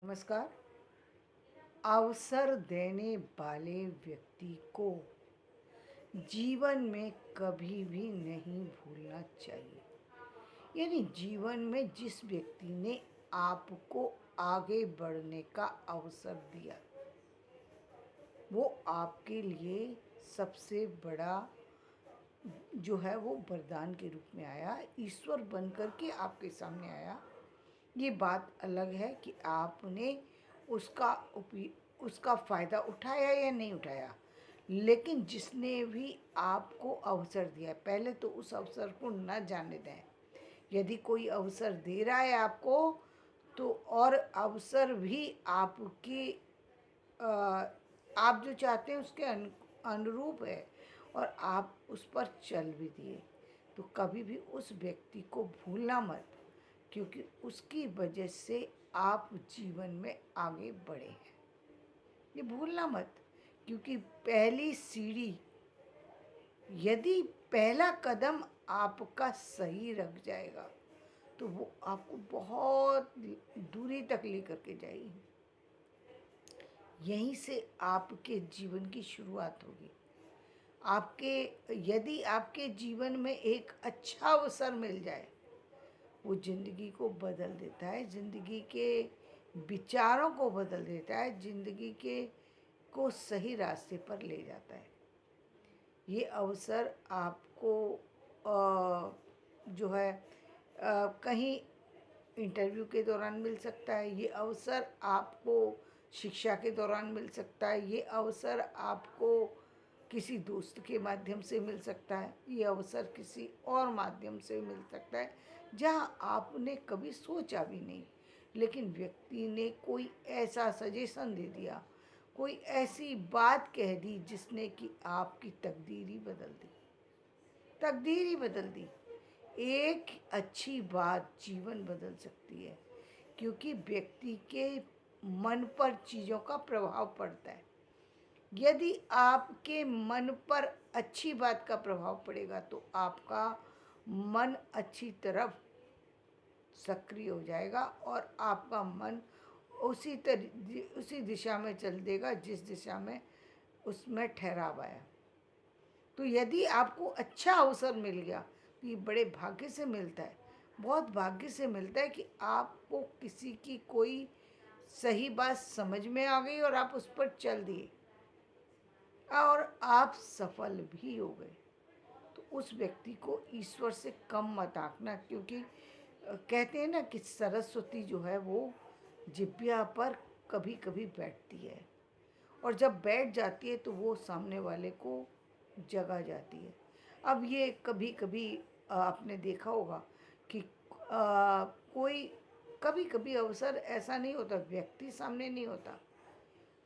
नमस्कार। अवसर देने वाले व्यक्ति को जीवन में कभी भी नहीं भूलना चाहिए। यानी जीवन में जिस व्यक्ति ने आपको आगे बढ़ने का अवसर दिया, वो आपके लिए सबसे बड़ा जो है वो वरदान के रूप में आया, ईश्वर बन कर के आपके सामने आया। ये बात अलग है कि आपने उसका उसका फ़ायदा उठाया या नहीं उठाया, लेकिन जिसने भी आपको अवसर दिया, पहले तो उस अवसर को न जाने दें। यदि कोई अवसर दे रहा है आपको, तो और अवसर भी आपकी आप जो चाहते हैं उसके अनुरूप है और आप उस पर चल भी दिए, तो कभी भी उस व्यक्ति को भूलना मत, क्योंकि उसकी वजह से आप जीवन में आगे बढ़े हैं। ये भूलना मत, क्योंकि पहली सीढ़ी, यदि पहला कदम आपका सही रख जाएगा तो वो आपको बहुत दूरी तक लेकर के जाएगी। यहीं से आपके जीवन की शुरुआत होगी। आपके यदि आपके जीवन में एक अच्छा अवसर मिल जाए, वो ज़िंदगी को बदल देता है, ज़िंदगी के विचारों को बदल देता है, ज़िंदगी के को सही रास्ते पर ले जाता है। ये अवसर आपको जो है कहीं इंटरव्यू के दौरान मिल सकता है, ये अवसर आपको शिक्षा के दौरान मिल सकता है, ये अवसर आपको किसी दोस्त के माध्यम से मिल सकता है, ये अवसर किसी और माध्यम से मिल सकता है जहाँ आपने कभी सोचा भी नहीं, लेकिन व्यक्ति ने कोई ऐसा सजेशन दे दिया, कोई ऐसी बात कह दी जिसने कि आपकी तकदीर ही बदल दी, तकदीर ही बदल दी। एक अच्छी बात जीवन बदल सकती है, क्योंकि व्यक्ति के मन पर चीज़ों का प्रभाव पड़ता है। यदि आपके मन पर अच्छी बात का प्रभाव पड़ेगा तो आपका मन अच्छी तरफ सक्रिय हो जाएगा और आपका मन उसी दिशा में चल देगा जिस दिशा में उसमें ठहराव आया। तो यदि आपको अच्छा अवसर मिल गया तो ये बड़े भाग्य से मिलता है, बहुत भाग्य से मिलता है कि आपको किसी की कोई सही बात समझ में आ गई और आप उस पर चल दिए और आप सफल भी हो गए। तो उस व्यक्ति को ईश्वर से कम मत आंकना, क्योंकि कहते हैं ना कि सरस्वती जो है वो जिभ्या पर कभी कभी बैठती है, और जब बैठ जाती है तो वो सामने वाले को जगा जाती है। अब ये कभी कभी आपने देखा होगा कि कोई कभी कभी अवसर ऐसा नहीं होता, व्यक्ति सामने नहीं होता,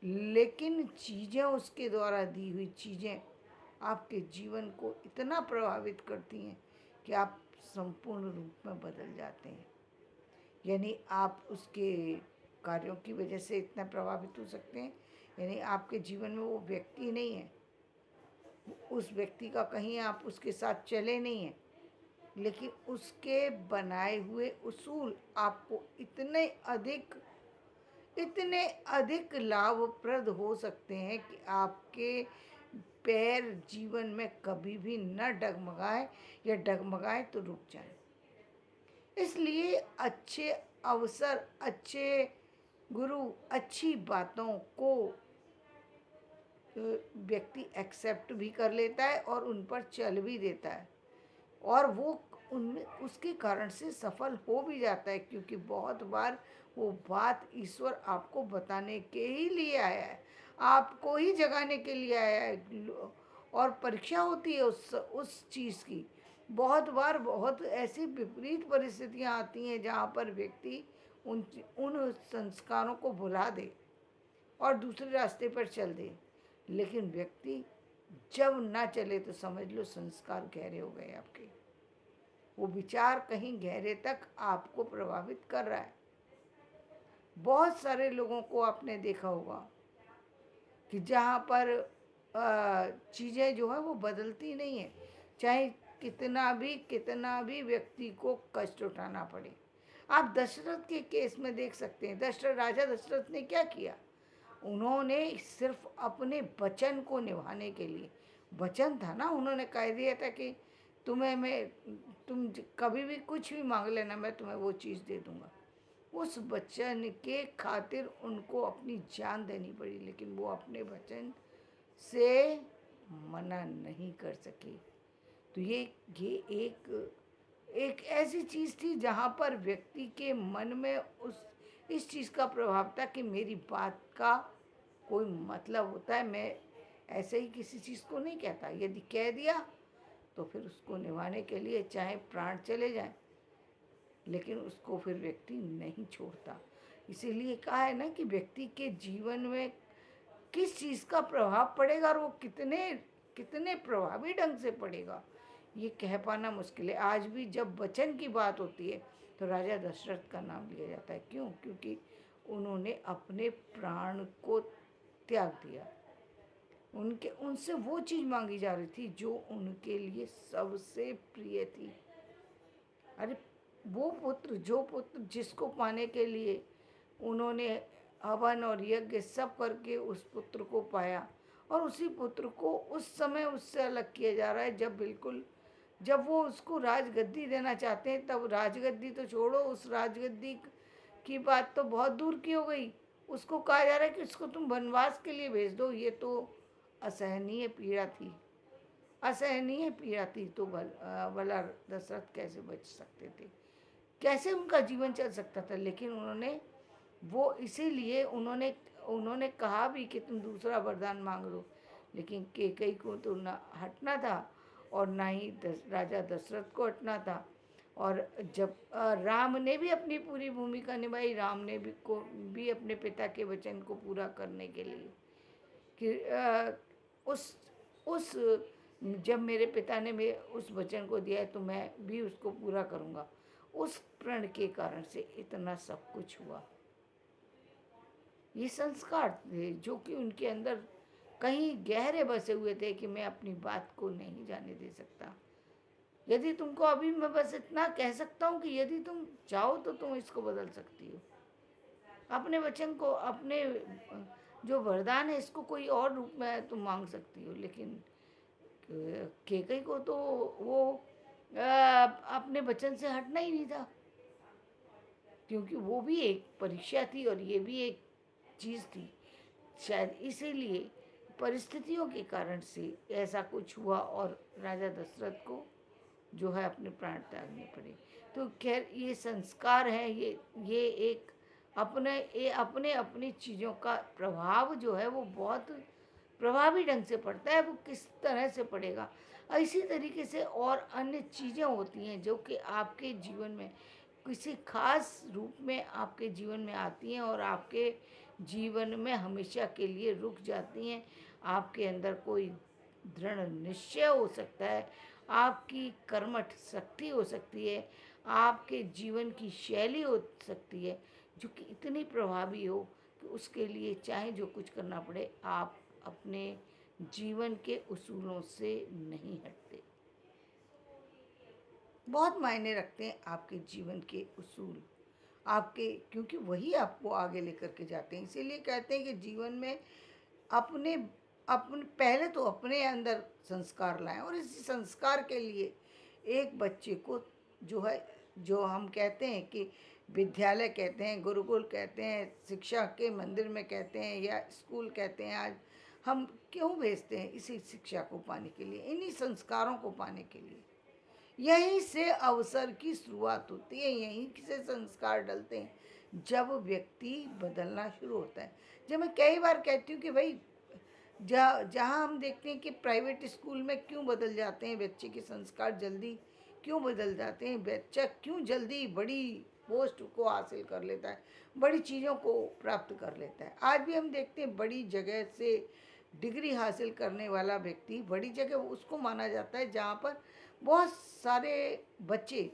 लेकिन चीज़ें, उसके द्वारा दी हुई चीज़ें आपके जीवन को इतना प्रभावित करती हैं कि आप संपूर्ण रूप में बदल जाते हैं। यानी आप उसके कार्यों की वजह से इतना प्रभावित हो सकते हैं, यानी आपके जीवन में वो व्यक्ति नहीं है, उस व्यक्ति का कहीं आप उसके साथ चले नहीं हैं, लेकिन उसके बनाए हुए उसूल आपको इतने अधिक लाभप्रद हो सकते हैं कि आपके पैर जीवन में कभी भी न डगमगाए, या डगमगाए तो रुक जाए। इसलिए अच्छे अवसर, अच्छे गुरु, अच्छी बातों को व्यक्ति एक्सेप्ट भी कर लेता है और उन पर चल भी देता है, और वो उनमें उसके कारण से सफल हो भी जाता है, क्योंकि बहुत बार वो बात ईश्वर आपको बताने के ही लिए आया है, आपको ही जगाने के लिए आया है। और परीक्षा होती है उस चीज़ की। बहुत बार बहुत ऐसी विपरीत परिस्थितियाँ आती हैं जहाँ पर व्यक्ति उन उन संस्कारों को भुला दे और दूसरे रास्ते पर चल दे, लेकिन व्यक्ति जब ना चले तो समझ लो संस्कार गहरे हो गए आपके, वो विचार कहीं गहरे तक आपको प्रभावित कर रहा है। बहुत सारे लोगों को आपने देखा होगा कि जहाँ पर चीज़ें जो है वो बदलती नहीं है, चाहे कितना भी व्यक्ति को कष्ट उठाना पड़े। आप दशरथ के केस में देख सकते हैं, राजा दशरथ ने क्या किया। उन्होंने सिर्फ अपने वचन को निभाने के लिए, वचन था ना, उन्होंने कह दिया था कि तुम्हें मैं तुम कभी भी कुछ भी मांग लेना, मैं तुम्हें वो चीज़ दे दूंगा। उस वचन के खातिर उनको अपनी जान देनी पड़ी, लेकिन वो अपने वचन से मना नहीं कर सके। तो ये एक एक ऐसी चीज़ थी जहाँ पर व्यक्ति के मन में उस इस चीज़ का प्रभाव था कि मेरी बात का कोई मतलब होता है, मैं ऐसे ही किसी चीज़ को नहीं कहता, यदि कह दिया तो फिर उसको निभाने के लिए चाहे प्राण चले जाएं, लेकिन उसको फिर व्यक्ति नहीं छोड़ता। इसीलिए कहा है ना कि व्यक्ति के जीवन में किस चीज़ का प्रभाव पड़ेगा और वो कितने कितने प्रभावी ढंग से पड़ेगा, ये कह पाना मुश्किल है। आज भी जब वचन की बात होती है तो राजा दशरथ का नाम लिया जाता है। क्यों? क्योंकि उन्होंने अपने प्राण को त्याग दिया। उनके उनसे वो चीज़ मांगी जा रही थी जो उनके लिए सबसे प्रिय थी। अरे वो पुत्र, जो पुत्र जिसको पाने के लिए उन्होंने हवन और यज्ञ सब करके उस पुत्र को पाया, और उसी पुत्र को उस समय उससे अलग किया जा रहा है, जब वो उसको राजगद्दी देना चाहते हैं। तब राजगद्दी तो छोड़ो, उस राजगद्दी की बात तो बहुत दूर की हो गई, उसको कहा जा रहा है कि उसको तुम वनवास के लिए भेज दो। ये तो असहनीय पीड़ा थी, असहनीय पीड़ा थी। तो भला दशरथ कैसे बच सकते थे, कैसे उनका जीवन चल सकता था। लेकिन उन्होंने वो इसीलिए उन्होंने उन्होंने कहा भी कि तुम दूसरा वरदान मांग लो, लेकिन कैकेयी को तो ना हटना था और ना ही राजा दशरथ को हटना था। और जब राम ने भी अपनी पूरी भूमिका निभाई, राम ने भी अपने पिता के वचन को पूरा करने के लिए कि उस उस जब मेरे पिता ने मेरे उस वचन को दिया है तो मैं भी उसको पूरा करूँगा। उस प्रण के कारण से इतना सब कुछ हुआ। ये संस्कार थे जो कि उनके अंदर कहीं गहरे बसे हुए थे कि मैं अपनी बात को नहीं जाने दे सकता। यदि तुमको अभी मैं बस इतना कह सकता हूँ कि यदि तुम चाहो तो तुम इसको बदल सकती हो, अपने वचन को, अपने जो वरदान है इसको कोई और रूप में तुम मांग सकती हो। लेकिन कैकेयी को तो वो अपने वचन से हटना ही नहीं था, क्योंकि वो भी एक परीक्षा थी और ये भी एक चीज़ थी। शायद इसीलिए परिस्थितियों के कारण से ऐसा कुछ हुआ और राजा दशरथ को जो है अपने प्राण त्यागने पड़े। तो खैर ये संस्कार है, ये एक अपने अपनी चीज़ों का प्रभाव जो है वो बहुत प्रभावी ढंग से पड़ता है। वो किस तरह से पड़ेगा, इसी तरीके से और अन्य चीज़ें होती हैं जो कि आपके जीवन में किसी खास रूप में आपके जीवन में आती हैं और आपके जीवन में हमेशा के लिए रुक जाती हैं। आपके अंदर कोई दृढ़ निश्चय हो सकता है, आपकी कर्मठ शक्ति हो सकती है, आपके जीवन की शैली हो सकती है जो कि इतनी प्रभावी हो कि उसके लिए चाहे जो कुछ करना पड़े, आप अपने जीवन के उसूलों से नहीं हटते। बहुत मायने रखते हैं आपके जीवन के उसूल, आपके, क्योंकि वही आपको आगे लेकर के जाते हैं। इसीलिए कहते हैं कि जीवन में अपने अपने पहले तो अपने अंदर संस्कार लाएं, और इस संस्कार के लिए एक बच्चे को जो है, जो हम कहते हैं कि विद्यालय कहते हैं, गुरुकुल कहते हैं, शिक्षा के मंदिर में कहते हैं, या स्कूल कहते हैं, आज हम क्यों भेजते हैं इसी शिक्षा को पाने के लिए, इन्हीं संस्कारों को पाने के लिए। यहीं से अवसर की शुरुआत होती है, यहीं से संस्कार डलते हैं जब व्यक्ति बदलना शुरू होता है। जब मैं कई बार कहती हूँ कि भाई जहाँ हम देखते हैं कि प्राइवेट स्कूल में क्यों बदल जाते हैं बच्चे के संस्कार, जल्दी क्यों बदल जाते हैं, बच्चा क्यों जल्दी बड़ी पोस्ट को हासिल कर लेता है, बड़ी चीज़ों को प्राप्त कर लेता है। आज भी हम देखते हैं बड़ी जगह से डिग्री हासिल करने वाला व्यक्ति, बड़ी जगह उसको माना जाता है जहाँ पर बहुत सारे बच्चे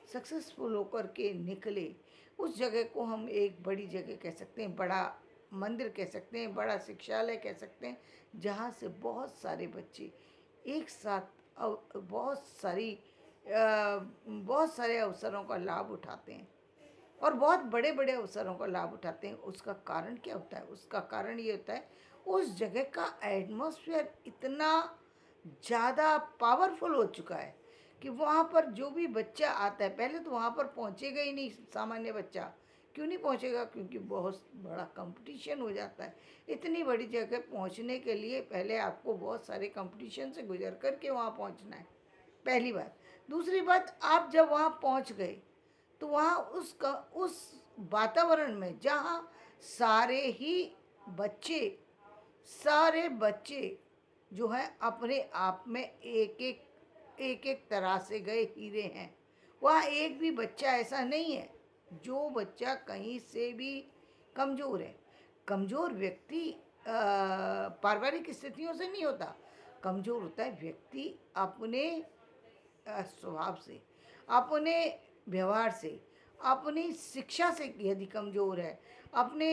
सक्सेसफुल होकर के निकले। उस जगह को हम एक बड़ी जगह कह सकते हैं, बड़ा मंदिर कह सकते हैं, बड़ा शिक्षालय कह सकते हैं, जहाँ से बहुत सारे बच्चे एक साथ बहुत सारे अवसरों का लाभ उठाते हैं। और बहुत बड़े बड़े अवसरों का लाभ उठाते हैं। उसका कारण क्या होता है? उसका कारण ये होता है, उस जगह का एटमॉस्फेयर इतना ज़्यादा पावरफुल हो चुका है कि वहाँ पर जो भी बच्चा आता है, पहले तो वहाँ पर पहुँचेगा ही नहीं सामान्य बच्चा। क्यों नहीं पहुँचेगा? क्योंकि बहुत बड़ा कंपटीशन हो जाता है। इतनी बड़ी जगह पहुँचने के लिए पहले आपको बहुत सारे कंपटीशन से गुजर कर के वहाँ पहुँचना है, पहली बात। दूसरी बात, आप जब वहाँ पहुँच गए तो वहाँ उस वातावरण में जहाँ सारे ही बच्चे सारे बच्चे जो हैं अपने आप में एक तरह से गए हीरे हैं। वहाँ एक भी बच्चा ऐसा नहीं है जो बच्चा कहीं से भी कमज़ोर है। कमज़ोर व्यक्ति पारिवारिक स्थितियों से नहीं होता। कमज़ोर होता है व्यक्ति अपने स्वभाव से, अपने व्यवहार से, अपनी शिक्षा से यदि कमज़ोर है, अपने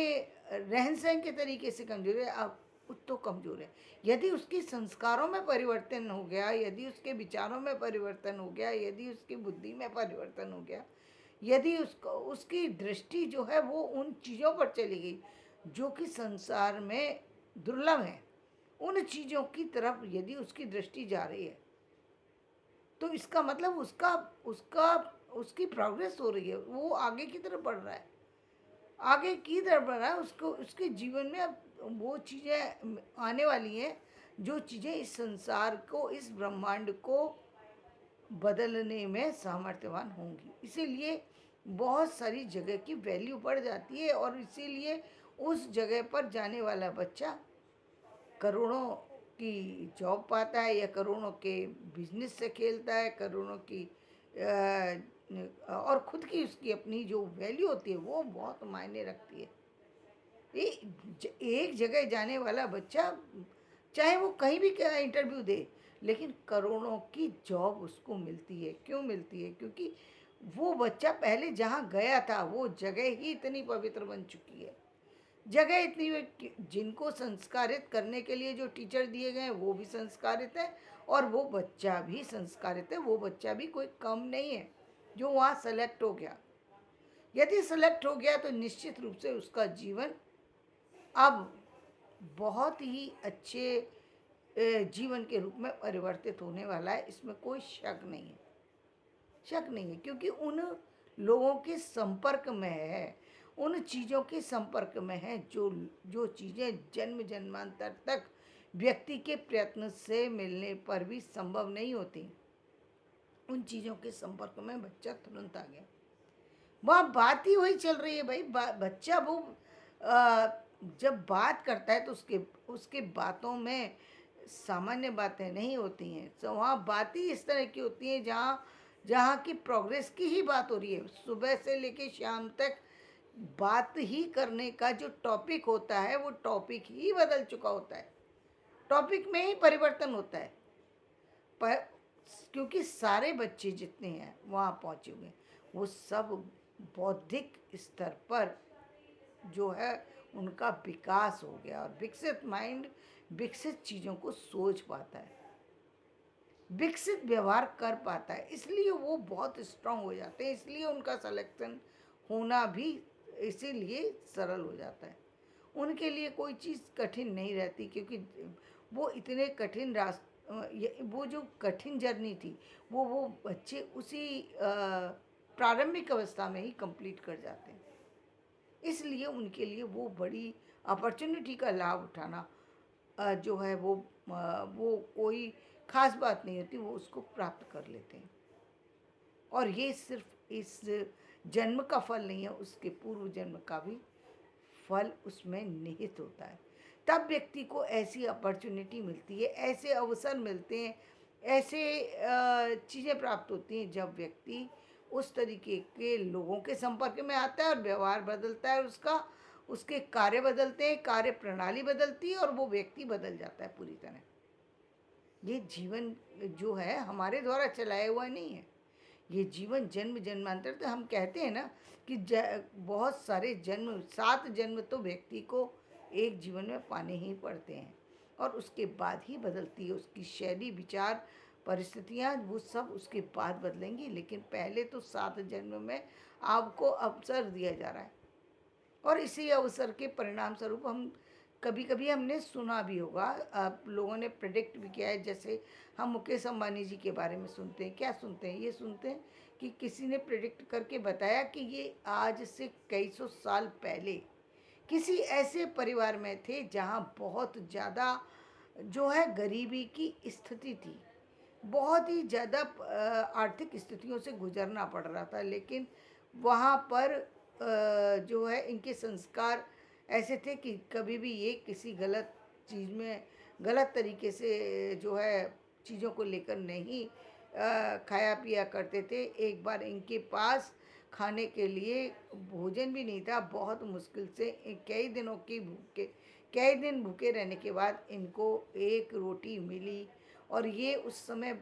रहन सहन के तरीके से कमज़ोर है, अब तो कमज़ोर है। यदि उसकी संस्कारों में परिवर्तन हो गया, यदि उसके विचारों में परिवर्तन हो गया, यदि उसकी बुद्धि में परिवर्तन हो गया, यदि उसको उसकी दृष्टि जो है वो उन चीज़ों पर चली गई जो कि संसार में दुर्लभ है, उन चीज़ों की तरफ यदि उसकी दृष्टि जा रही है, तो इसका मतलब उसका उसका उसकी प्रोग्रेस हो रही है, वो आगे की तरफ बढ़ रहा है, आगे की तरफ बढ़ रहा है। उसको उसके जीवन में अब वो चीज़ें आने वाली हैं जो चीज़ें इस संसार को, इस ब्रह्मांड को बदलने में सामर्थ्यवान होंगी। इसीलिए बहुत सारी जगह की वैल्यू बढ़ जाती है और इसीलिए उस जगह पर जाने वाला बच्चा करोड़ों की जॉब पाता है या करोड़ों के बिजनेस से खेलता है, करोड़ों की और खुद की उसकी अपनी जो वैल्यू होती है वो बहुत मायने रखती है। एक जगह जाने वाला बच्चा चाहे वो कहीं भी क्या इंटरव्यू दे, लेकिन करोड़ों की जॉब उसको मिलती है। क्यों मिलती है? क्योंकि वो बच्चा पहले जहाँ गया था वो जगह ही इतनी पवित्र बन चुकी है, जगह इतनी जिनको संस्कारित करने के लिए जो टीचर दिए गए हैं वो भी संस्कारित है और वो बच्चा भी संस्कारित है। वो बच्चा भी कोई कम नहीं है जो वहाँ सेलेक्ट हो गया। यदि सेलेक्ट हो गया तो निश्चित रूप से उसका जीवन अब बहुत ही अच्छे जीवन के रूप में परिवर्तित होने वाला है, इसमें कोई शक नहीं है, शक नहीं है। क्योंकि उन लोगों के संपर्क में है, उन चीज़ों के संपर्क में है जो जो चीज़ें जन्म जन्मांतर तक व्यक्ति के प्रयत्न से मिलने पर भी संभव नहीं होती, उन चीज़ों के संपर्क में बच्चा तुरंत आ गया। वहाँ बात ही वही चल रही है भाई। बच्चा वो आ, जब बात करता है तो उसके उसके बातों में सामान्य बातें नहीं होती हैं। तो वहाँ बात ही इस तरह की होती है जहाँ जहाँ की प्रोग्रेस की ही बात हो रही है। सुबह से लेके शाम तक बात ही करने का जो टॉपिक होता है वो टॉपिक ही बदल चुका होता है, टॉपिक में ही परिवर्तन होता है। पर क्योंकि सारे बच्चे जितने हैं वहाँ पहुँचे हुए हैं वो सब बौद्धिक स्तर पर जो है उनका विकास हो गया और विकसित माइंड विकसित चीज़ों को सोच पाता है, विकसित व्यवहार कर पाता है, इसलिए वो बहुत स्ट्रांग हो जाते हैं। इसलिए उनका सिलेक्शन होना भी इसीलिए सरल हो जाता है। उनके लिए कोई चीज़ कठिन नहीं रहती क्योंकि वो इतने कठिन वो जो कठिन जर्नी थी वो बच्चे उसी प्रारंभिक अवस्था में ही कंप्लीट कर जाते हैं। इसलिए उनके लिए वो बड़ी अपॉर्चुनिटी का लाभ उठाना जो है वो कोई ख़ास बात नहीं होती, वो उसको प्राप्त कर लेते हैं। और ये सिर्फ इस जन्म का फल नहीं है, उसके पूर्व जन्म का भी फल उसमें निहित होता है। तब व्यक्ति को ऐसी अपॉर्चुनिटी मिलती है, ऐसे अवसर मिलते हैं, ऐसे चीज़ें प्राप्त होती हैं जब व्यक्ति उस तरीके के लोगों के संपर्क में आता है और व्यवहार बदलता है उसका, उसके कार्य बदलते हैं, कार्य प्रणाली बदलती है और वो व्यक्ति बदल जाता है पूरी तरह। ये जीवन जो है हमारे द्वारा चलाया हुआ नहीं है, ये जीवन जन्म जन्मांतर, तो हम कहते हैं ना कि बहुत सारे जन्म, 7 जन्म तो व्यक्ति को एक जीवन में पाने ही पड़ते हैं और उसके बाद ही बदलती है उसकी शैली, विचार, परिस्थितियाँ वो सब उसके बाद बदलेंगी, लेकिन पहले तो 7 जन्म में आपको अवसर दिया जा रहा है। और इसी अवसर के परिणाम स्वरूप हम कभी कभी हमने सुना भी होगा, आप लोगों ने प्रेडिक्ट भी किया है। जैसे हम मुकेश अंबानी जी के बारे में सुनते हैं, क्या सुनते हैं, ये सुनते हैं कि किसी ने प्रेडिक्ट करके बताया कि ये आज से कई सौ साल पहले किसी ऐसे परिवार में थे जहाँ बहुत ज़्यादा जो है गरीबी की स्थिति थी, बहुत ही ज़्यादा आर्थिक स्थितियों से गुजरना पड़ रहा था, लेकिन वहाँ पर जो है इनके संस्कार ऐसे थे कि कभी भी ये किसी गलत चीज़ में गलत तरीके से जो है चीज़ों को लेकर नहीं खाया पिया करते थे। एक बार इनके पास खाने के लिए भोजन भी नहीं था, बहुत मुश्किल से कई दिनों की भूखे कई दिन भूखे रहने के बाद इनको एक रोटी मिली। और ये उस समय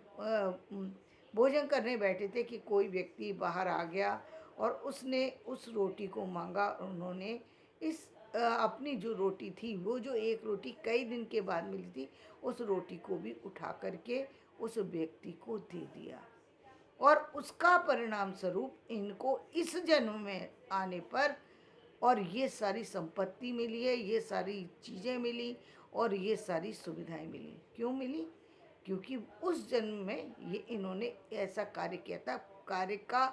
भोजन करने बैठे थे कि कोई व्यक्ति बाहर आ गया और उसने उस रोटी को मांगा। उन्होंने इस अपनी जो रोटी थी, वो जो एक रोटी कई दिन के बाद मिली थी, उस रोटी को भी उठा करके उस व्यक्ति को दे दिया। और उसका परिणाम स्वरूप इनको इस जन्म में आने पर और ये सारी संपत्ति मिली है, ये सारी चीज़ें मिली और ये सारी सुविधाएं मिली। क्यों मिली? क्योंकि उस जन्म में ये इन्होंने ऐसा कार्य किया था। कार्य का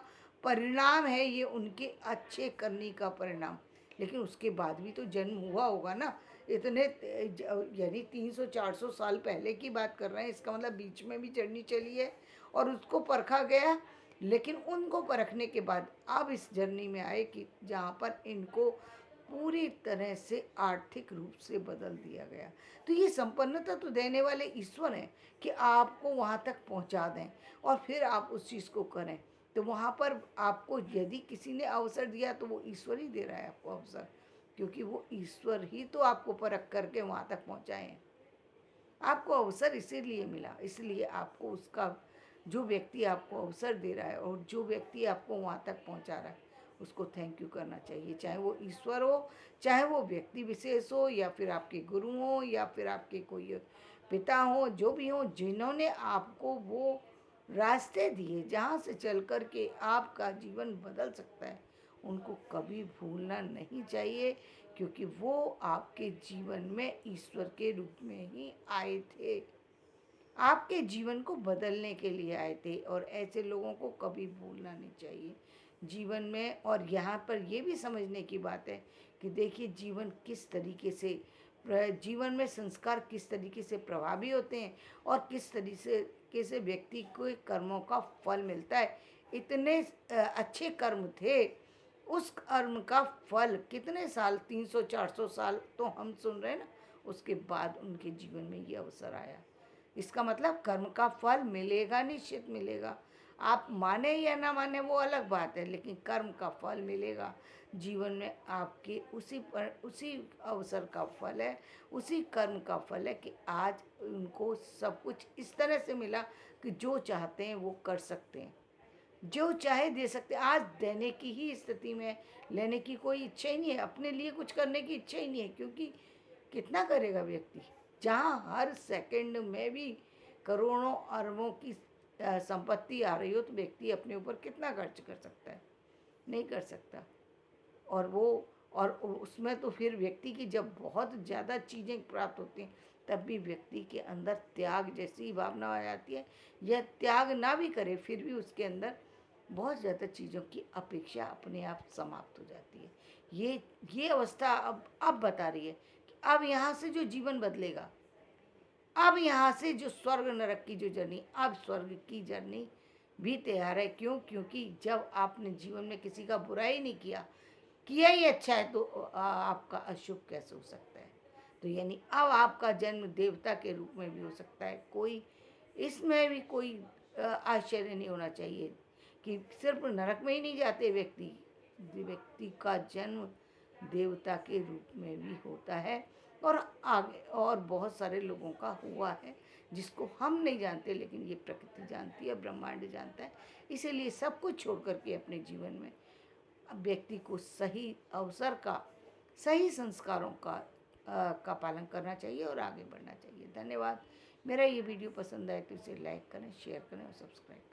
परिणाम है ये उनके अच्छे करने का परिणाम। लेकिन उसके बाद भी तो जन्म हुआ होगा ना। इतने यानी 300-400 साल पहले की बात कर रहे हैं, इसका मतलब बीच में भी जर्नी चली है और उसको परखा गया। लेकिन उनको परखने के बाद अब इस जर्नी में आए कि जहाँ पर इनको पूरी तरह से आर्थिक रूप से बदल दिया गया। तो ये संपन्नता तो देने वाले ईश्वर हैं कि आपको वहाँ तक पहुँचा दें और फिर आप उस चीज़ को करें। तो वहाँ पर आपको यदि किसी ने अवसर दिया तो वो ईश्वर ही दे रहा है आपको अवसर, क्योंकि वो ईश्वर ही तो आपको परख करके वहाँ तक पहुँचाए हैं। आपको अवसर इसीलिए मिला, इसलिए आपको उसका जो व्यक्ति आपको अवसर दे रहा है और जो व्यक्ति आपको वहाँ तक पहुँचा रहा है उसको थैंक यू करना चाहिए। चाहे वो ईश्वर हो, चाहे वो व्यक्ति विशेष हो, या फिर आपके गुरु हो, या फिर आपके कोई पिता हो, जो भी हो, जिन्होंने आपको वो रास्ते दिए जहाँ से चल कर के आपका जीवन बदल सकता है, उनको कभी भूलना नहीं चाहिए। क्योंकि वो आपके जीवन में ईश्वर के रूप में ही आए थे, आपके जीवन को बदलने के लिए आए थे। और ऐसे लोगों को कभी भूलना नहीं चाहिए जीवन में। और यहाँ पर ये भी समझने की बात है कि देखिए जीवन किस तरीके से जीवन में संस्कार किस तरीके से प्रभावी होते हैं और किस तरीके से व्यक्ति को कर्मों का फल मिलता है। इतने अच्छे कर्म थे, उस कर्म का फल कितने साल, 300-400 साल तो हम सुन रहे हैं ना, उसके बाद उनके जीवन में ये अवसर आया। इसका मतलब कर्म का फल मिलेगा, निश्चित मिलेगा। आप माने या ना माने वो अलग बात है, लेकिन कर्म का फल मिलेगा जीवन में आपके। उसी अवसर का फल है, उसी कर्म का फल है कि आज उनको सब कुछ इस तरह से मिला कि जो चाहते हैं वो कर सकते हैं, जो चाहे दे सकते हैं। आज देने की ही स्थिति में, लेने की कोई इच्छा ही नहीं है, अपने लिए कुछ करने की इच्छा ही नहीं है। क्योंकि कितना करेगा व्यक्ति, जहाँ हर सेकंड में भी करोड़ों अरबों की संपत्ति आ रही हो, तो व्यक्ति अपने ऊपर कितना खर्च कर सकता है? नहीं कर सकता। और वो और उसमें तो फिर व्यक्ति की जब बहुत ज़्यादा चीज़ें प्राप्त होती हैं, तब भी व्यक्ति के अंदर त्याग जैसी भावना आ जाती है। यह त्याग ना भी करे फिर भी उसके अंदर बहुत ज़्यादा चीज़ों की अपेक्षा अपने आप समाप्त हो जाती है। ये अवस्था अब बता रही है कि अब यहाँ से जो जीवन बदलेगा, अब यहाँ से जो स्वर्ग नरक की जो जर्नी, अब स्वर्ग की जर्नी भी तैयार है। क्यों? क्योंकि जब आपने जीवन में किसी का बुरा ही नहीं किया ही अच्छा है, तो आपका अशुभ कैसे हो सकता है? तो यानी अब आपका जन्म देवता के रूप में भी हो सकता है। कोई इसमें भी कोई आश्चर्य नहीं होना चाहिए कि सिर्फ नरक में ही नहीं जाते व्यक्ति, व्यक्ति का जन्म देवता के रूप में भी होता है। और आगे और बहुत सारे लोगों का हुआ है जिसको हम नहीं जानते, लेकिन ये प्रकृति जानती है, ब्रह्मांड जानता है। इसीलिए सब कुछ छोड़ करके अपने जीवन में व्यक्ति को सही अवसर का, सही संस्कारों का पालन करना चाहिए और आगे बढ़ना चाहिए। धन्यवाद। मेरा ये वीडियो पसंद आए तो इसे लाइक करें, शेयर करें और सब्सक्राइब करें।